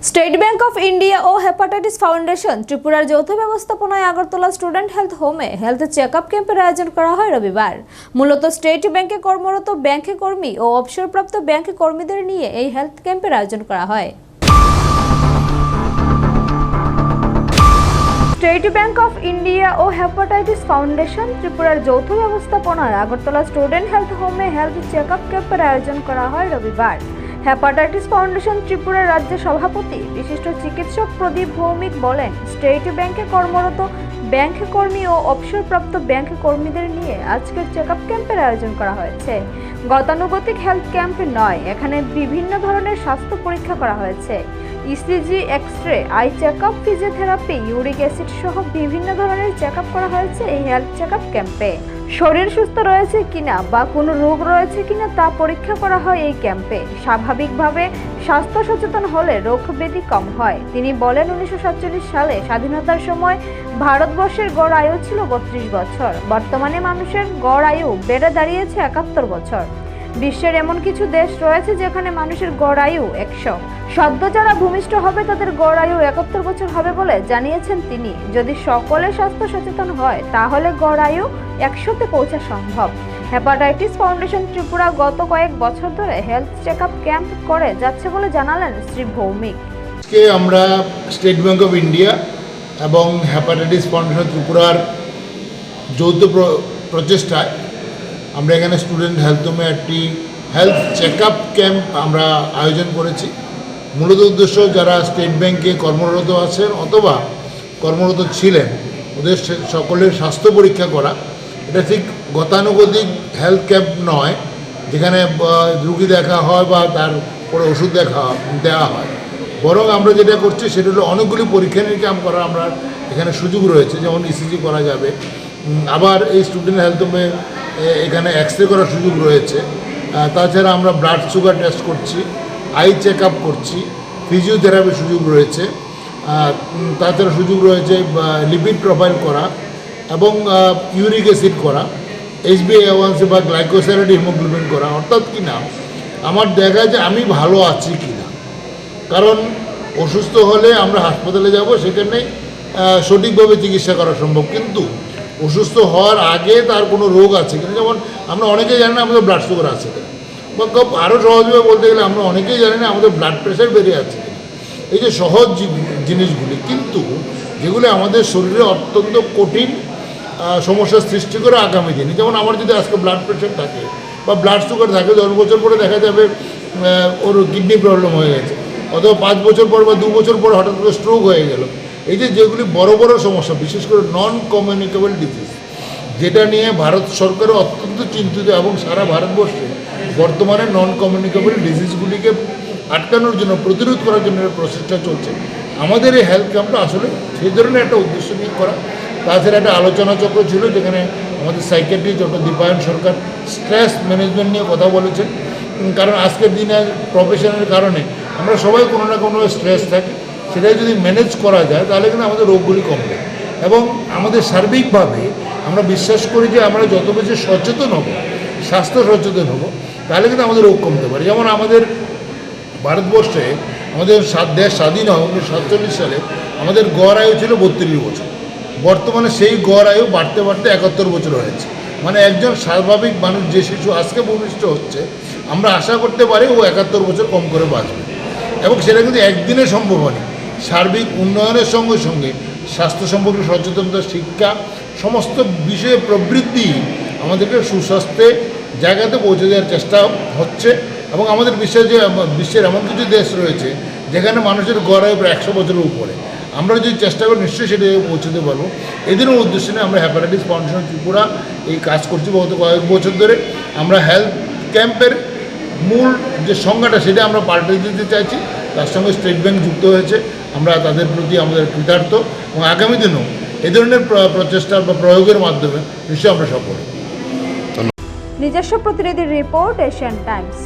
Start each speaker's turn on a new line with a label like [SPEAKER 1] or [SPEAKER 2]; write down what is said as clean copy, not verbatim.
[SPEAKER 1] State Bank of India ও hepatitis foundation ত্রিপুরার যৌথ ব্যবস্থাপনায় আগরতলা স্টুডেন্ট হেলথ হোমে হেলথ চেকআপ ক্যাম্পের আয়োজন করা হয় রবিবার। মূলত স্টেট ব্যাংকে কর্মরত ব্যাংক কর্মী ও অবসরপ্রাপ্ত ব্যাংক কর্মীদের নিয়ে এই হেলথ ক্যাম্পের আয়োজন করা হয়। স্টেট ব্যাংক অফ ইন্ডিয়া ও হেপাটাইটিস ফাউন্ডেশন ত্রিপুরার যৌথ ব্যবস্থাপনায় আগরতলা স্টুডেন্ট হেলথ হোমে হেলথ চেকআপ ক্যাম্পের আয়োজন করা হয় রবিবার। হেপাটাইটিস ফাউন্ডেশন ত্রিপুরার রাজ্য সভাপতি বিশিষ্ট চিকিৎসক প্রদীপ ভৌমিক বলেন, স্টেট ব্যাংকে কর্মরত ব্যাংক কর্মী ও অবসরপ্রাপ্ত ব্যাংক কর্মীদের নিয়ে আজকের চেকআপ ক্যাম্পের আয়োজন করা হয়েছে। গতানুগতিক হেলথ ক্যাম্প নয়, এখানে বিভিন্ন ধরনের স্বাস্থ্য পরীক্ষা করা হয়েছে। ECG, x-ray, eye checkup, physiotherapy, uric acid সহ বিভিন্ন ধরনের চেকআপ করা হয়েছে এই হেলথ চেকআপ ক্যাম্পে। শরীর সুস্থ রয়েছে কিনা বা কোনো রোগ রয়েছে কিনা তা পরীক্ষা করা হয় এই ক্যাম্পে। স্বাভাবিকভাবে স্বাস্থ্য সচেতন হলে রোগ ব্যাধি কম হয়। তিনি বলেন, 1947 সালে স্বাধীনতার সময় ভারতবর্ষের গড় আয়ু ছিল 32 বছর। বর্তমানে মানুষের গড় আয়ু বেড়ে দাঁড়িয়েছে 71 বছর। বিশ্বের এমন কিছু দেশ রয়েছে যেখানে মানুষের গড় আয়ু 100। সদ্য যারা ভূমিষ্ঠ হবে তাদের গড় আয়ু 71 বছর হবে বলে জানিয়েছেন তিনি। যদি সকলে স্বাস্থ্য সচেতন হয় তাহলে গড় আয়ু 100-তে পৌঁছা সম্ভব। হেপাটাইটিস ফাউন্ডেশন ত্রিপুরা গত কয়েক বছর ধরে হেলথ চেকআপ ক্যাম্প করে যাচ্ছে বলে জানালেন শ্রী ভৌমিক।
[SPEAKER 2] আজকে আমরা স্টেট ব্যাংক অফ ইন্ডিয়া এবং হেপাটাইটিস ফাউন্ডেশন ত্রিপুরার যৌথ প্রচেষ্টায় আমরা এখানে স্টুডেন্ট হেলথ হোমে একটি হেলথ চেকআপ ক্যাম্প আমরা আয়োজন করেছি। মূলত উদ্দেশ্য যারা স্টেট ব্যাংকে কর্মরত আছেন অথবা কর্মরত ছিলেন ওদের সকলের স্বাস্থ্য পরীক্ষা করা। এটা ঠিক গতানুগতিক হেলথ ক্যাম্প নয় যেখানে রুগী দেখা হয় বা তারপরে ওষুধ দেওয়া হয়, বরং আমরা যেটা করছি সেটা হলো অনেকগুলি পরীক্ষা নিরীক্ষা করা আমরা এখানে সুযোগ রয়েছে। যেমন ইসিজি করা যাবে, আবার এই স্টুডেন্ট হেলথ হোমে এখানে এক্স-রে করার সুযোগ রয়েছে। তাছাড়া আমরা ব্লাড সুগার টেস্ট করছি, আই চেক আপ করছি, ফিজিওথেরাপির সুযোগ রয়েছে। তাছাড়া সুযোগ রয়েছে লিপিড প্রোফাইল করা এবং ইউরিক অ্যাসিড করা, HbA1c বা গ্লাইকোসাইলেট হিমোগ্লোবিন করা। অর্থাৎ কি না, আমার দেখা যায় আমি ভালো আছি কি না। কারণ অসুস্থ হলে আমরা হাসপাতালে যাব, সেখানে সঠিকভাবে চিকিৎসা করা সম্ভব, কিন্তু অসুস্থ হওয়ার আগে তার কোনো রোগ আছে কিনা। যেমন আমরা অনেকেই জানি না আমাদের ব্লাড সুগার আছে কিনা, বা খুব আরও সহজভাবে বলতে গেলে আমরা অনেকেই জানি না আমাদের ব্লাড প্রেশার বেড়ে আছে কিনা। এই যে সহজ জিনিসগুলি, কিন্তু যেগুলি আমাদের শরীরে অত্যন্ত কঠিন সমস্যার সৃষ্টি করে আগামী দিনে। যেমন আমার যদি আজকে ব্লাড প্রেশার থাকে বা ব্লাড সুগার থাকে, 10 বছর পরে দেখা যাবে ওর কিডনি প্রবলেম হয়ে গেছে, অথবা 5 বছর পর বা 2 বছর পর হঠাৎ করে স্ট্রোক হয়ে গেল। এই যেগুলি বড় বড় সমস্যা, বিশেষ করে নন কমিউনিকেবল ডিজিজ, যেটা নিয়ে ভারত সরকারও অত্যন্ত চিন্তিত এবং সারা ভারতবর্ষে বর্তমানে নন কমিউনিকেবল ডিজিজগুলিকে আটকানোর জন্য, প্রতিরোধ করার জন্য প্রচেষ্টা চলছে। আমাদের এই হেলথ ক্যাম্পটা আসলে সেই ধরনের একটা উদ্দেশ্য নিয়ে করা। তাছাড়া একটা আলোচনা চক্র ছিল যেখানে আমাদের সাইকিয়াট্রিস্ট ডক্টর দীপায়ন সরকার স্ট্রেস ম্যানেজমেন্ট নিয়ে কথা বলেছেন। কারণ আজকের দিনে প্রফেশনের কারণে আমরা সবাই কোনো না কোনো স্ট্রেস থাকি, সেটাই যদি ম্যানেজ করা যায় তাহলে কিন্তু আমাদের রোগগুলি কমবে। এবং আমাদের সার্বিকভাবে আমরা বিশ্বাস করি যে আমরা যত বেশি সচেতন হব, স্বাস্থ্য সচেতন হব, তাহলে কিন্তু আমাদের রোগ কমতে পারে। যেমন আমাদের ভারতবর্ষে আমাদের দেশ স্বাধীন হয় 1947 সালে আমাদের গড় আয়ু ছিল 32 বছর। বর্তমানে সেই গড় আয়ু বাড়তে বাড়তে 71 বছর হয়েছে। মানে একজন স্বাভাবিক মানুষ যে শিশু আজকে ভূমিষ্ঠ হচ্ছে, আমরা আশা করতে পারি ও 71 বছর কম করে বাঁচবে। এবং সেটা কিন্তু একদিনে সম্ভব হয়নি। সার্বিক উন্নয়নের সঙ্গে সঙ্গে স্বাস্থ্য সম্পর্কে সচেতনতা, শিক্ষা, সমস্ত বিষয়ে প্রবৃদ্ধি আমাদেরকে সুস্বাস্থ্যে জায়গাতে পৌঁছে দেওয়ার চেষ্টা হচ্ছে। এবং আমাদের বিশ্বের এমন কিছু দেশ রয়েছে যেখানে মানুষের গড় আয়ু প্রায় 100 বছরের উপরে। আমরা যদি চেষ্টা করি নিশ্চয়ই সেটা পৌঁছতে পারবো। এদিনও উদ্দেশ্য নিয়ে আমরা হেপাটাইটিস ফাউন্ডেশন ত্রিপুরা এই কাজ করছি গত কয়েক বছর ধরে। আমরা হেলথ ক্যাম্পের মূল যে সংজ্ঞাটা সেটা আমরা পাল্টে দিতে চাইছি। তার সঙ্গে স্টেট ব্যাংক যুক্ত হয়েছে, আমরা তাদের প্রতি আমাদের কৃতার্থ এবং আগামী দিনেও এ ধরনের প্রচেষ্টা বা প্রয়োগের মাধ্যমে নিশ্চয়ই আমরা সফল।
[SPEAKER 1] নিজস্ব প্রতিনিধির রিপোর্ট, এশিয়ান টাইমস।